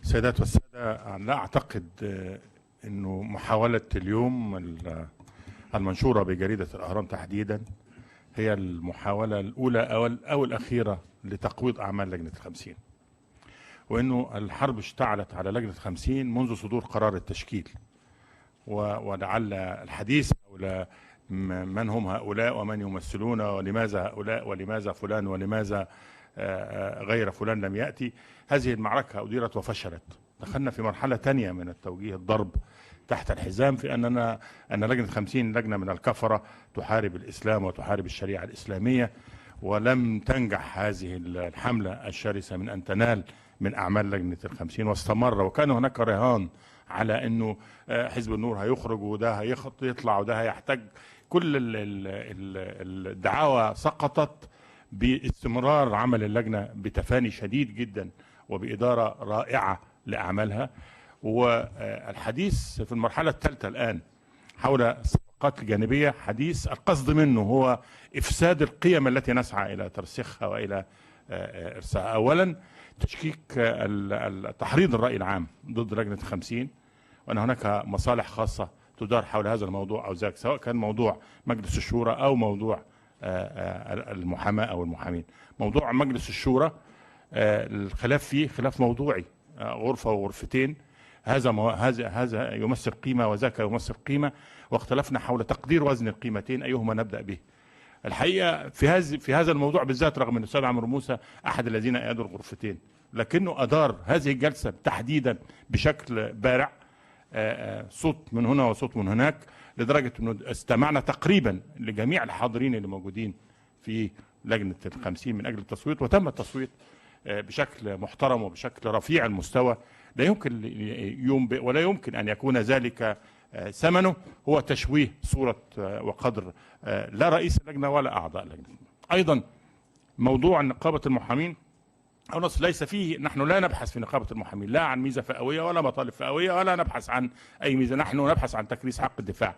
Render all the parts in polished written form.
السيدات والسادة، لا أعتقد أنه محاولة اليوم المنشورة بجريدة الأهرام تحديدا هي المحاولة الأولى أو الأخيرة لتقويض أعمال لجنة ال50، وأنه الحرب اشتعلت على لجنة 50 منذ صدور قرار التشكيل، ولعل الحديث حول من هم هؤلاء ومن يمثلون ولماذا هؤلاء ولماذا فلان ولماذا غير فلان لم يأتي. هذه المعركة أديرت وفشلت. دخلنا في مرحلة تانية من التوجيه الضرب تحت الحزام في أن لجنة 50 لجنة من الكفرة تحارب الإسلام وتحارب الشريعة الإسلامية، ولم تنجح هذه الحملة الشرسة من أن تنال من أعمال لجنة ال50، واستمر، وكان هناك رهان على أنه حزب النور هيخرج وده هيطلع وده هيحتاج. كل الدعاوى سقطت باستمرار عمل اللجنة بتفاني شديد جدا وبإدارة رائعة لأعمالها. والحديث في المرحلة الثالثة الآن حول الصفقات الجانبية حديث القصد منه هو إفساد القيم التي نسعى إلى ترسيخها وإلى إرسائها. أولا تشكيك تحريض الرأي العام ضد لجنة 50، وأن هناك مصالح خاصة تدار حول هذا الموضوع أو ذاك، سواء كان موضوع مجلس الشورى أو موضوع المحاماة أو المحامين. موضوع مجلس الشورى الخلاف فيه خلاف موضوعي، غرفة وغرفتين، هذا يمثل قيمة وذاك يمثل قيمة، واختلفنا حول تقدير وزن القيمتين أيهما نبدأ به. الحقيقة في هذا الموضوع بالذات، رغم أن الأستاذ عمرو موسى أحد الذين أيدوا الغرفتين، لكنه أدار هذه الجلسة تحديدا بشكل بارع، صوت من هنا وصوت من هناك، لدرجة أنه استمعنا تقريبا لجميع الحاضرين اللي موجودين في لجنة ال50 من أجل التصويت، وتم التصويت بشكل محترم وبشكل رفيع المستوى. لا يمكن ولا يمكن أن يكون ذلك ثمنه هو تشويه صورة وقدر لا رئيس اللجنة ولا أعضاء اللجنة. أيضا موضوع نقابة المحامين أو نص ليس فيه، نحن لا نبحث في نقابة المحامين لا عن ميزة فئوية ولا مطالب فئوية ولا نبحث عن أي ميزة، نحن نبحث عن تكريس حق الدفاع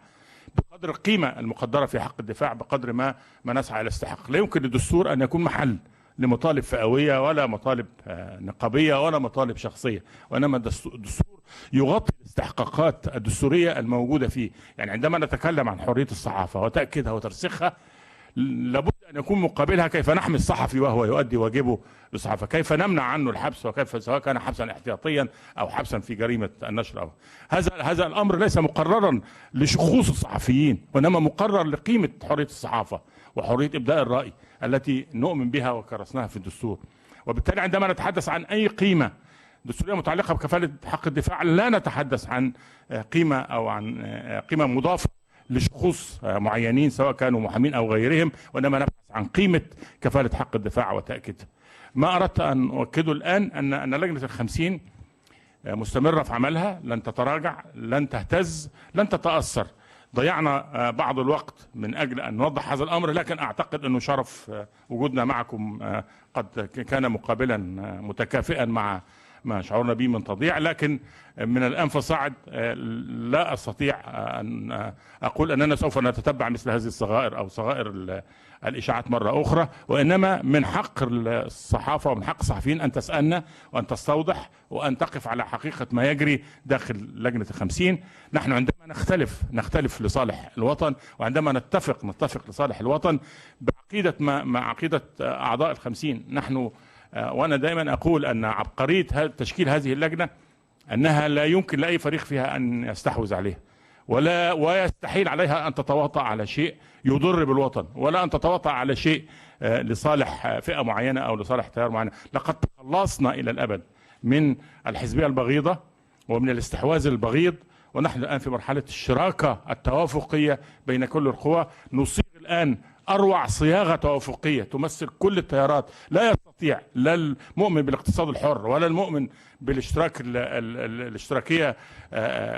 بقدر القيمة المقدرة في حق الدفاع، بقدر ما نسعى إلى الاستحقاق. لا يمكن للدستور أن يكون محل لمطالب فئوية ولا مطالب نقابية ولا مطالب شخصية، وإنما الدستور يغطي الاستحقاقات الدستورية الموجودة فيه. يعني عندما نتكلم عن حرية الصحافة وتأكيدها وترسيخها، لابد أن يكون مقابلها كيف نحمي الصحفي وهو يؤدي واجبه للصحافة، كيف نمنع عنه الحبس، وكيف سواء كان حبسا احتياطيا أو حبسا في جريمة النشر. أو هذا الأمر ليس مقررا لشخوص الصحفيين، وإنما مقرر لقيمة حرية الصحافة وحرية إبداء الرأي التي نؤمن بها وكرسناها في الدستور. وبالتالي عندما نتحدث عن أي قيمة دستورية متعلقة بكفالة حق الدفاع، لا نتحدث عن قيمة أو عن قيمة مضافة لشخوص معينين سواء كانوا محامين أو غيرهم، وإنما نبحث عن قيمة كفالة حق الدفاع وتأكيدها. ما أردت أن أؤكده الآن أن لجنة ال50 مستمرة في عملها، لن تتراجع، لن تهتز، لن تتأثر. ضيعنا بعض الوقت من أجل أن نوضح هذا الأمر، لكن أعتقد أنه شرف وجودنا معكم قد كان مقابلا متكافئا مع ما شعرنا به من تضييع. لكن من الآن فصاعد لا أستطيع أن أقول أننا سوف نتتبع مثل هذه الصغائر أو صغائر الإشاعات مرة أخرى، وإنما من حق الصحافة ومن حق الصحفيين أن تسألنا وأن تستوضح وأن تقف على حقيقة ما يجري داخل لجنة ال50. نحن عندما نختلف لصالح الوطن، وعندما نتفق لصالح الوطن بعقيدة مع عقيدة أعضاء ال50. نحن وأنا دائما أقول أن عبقرية تشكيل هذه اللجنة أنها لا يمكن لأي فريق فيها أن يستحوذ عليها، ويستحيل عليها أن تتواطأ على شيء يضر بالوطن، ولا أن تتواطأ على شيء لصالح فئة معينة أو لصالح تيار معين. لقد تخلصنا إلى الأبد من الحزبية البغيضة ومن الاستحواذ البغيض، ونحن الآن في مرحلة الشراكة التوافقية بين كل القوى. نصيغ الآن أروع صياغة توافقية تمثل كل التيارات. لا يستطيع لا المؤمن بالاقتصاد الحر ولا المؤمن الاشتراكية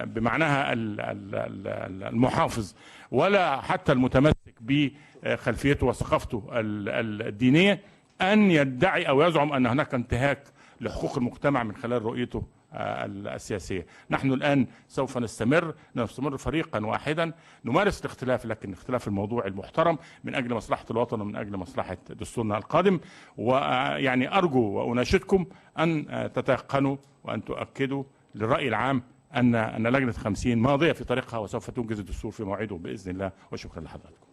بمعناها المحافظ، ولا حتى المتمسك بخلفيته وثقافته الدينية أن يدعي أو يزعم أن هناك انتهاك لحقوق المجتمع من خلال رؤيته السياسية. نحن الآن سوف نستمر فريقا واحدا نمارس الاختلاف، لكن اختلاف الموضوع المحترم من أجل مصلحة الوطن ومن أجل مصلحة دستورنا القادم. ويعني أرجو وأناشدكم أن تتيقنوا وأن تؤكدوا للرأي العام أن لجنة 50 ماضية في طريقها وسوف تنجز الدستور في موعده بإذن الله. وشكرا لحضراتكم.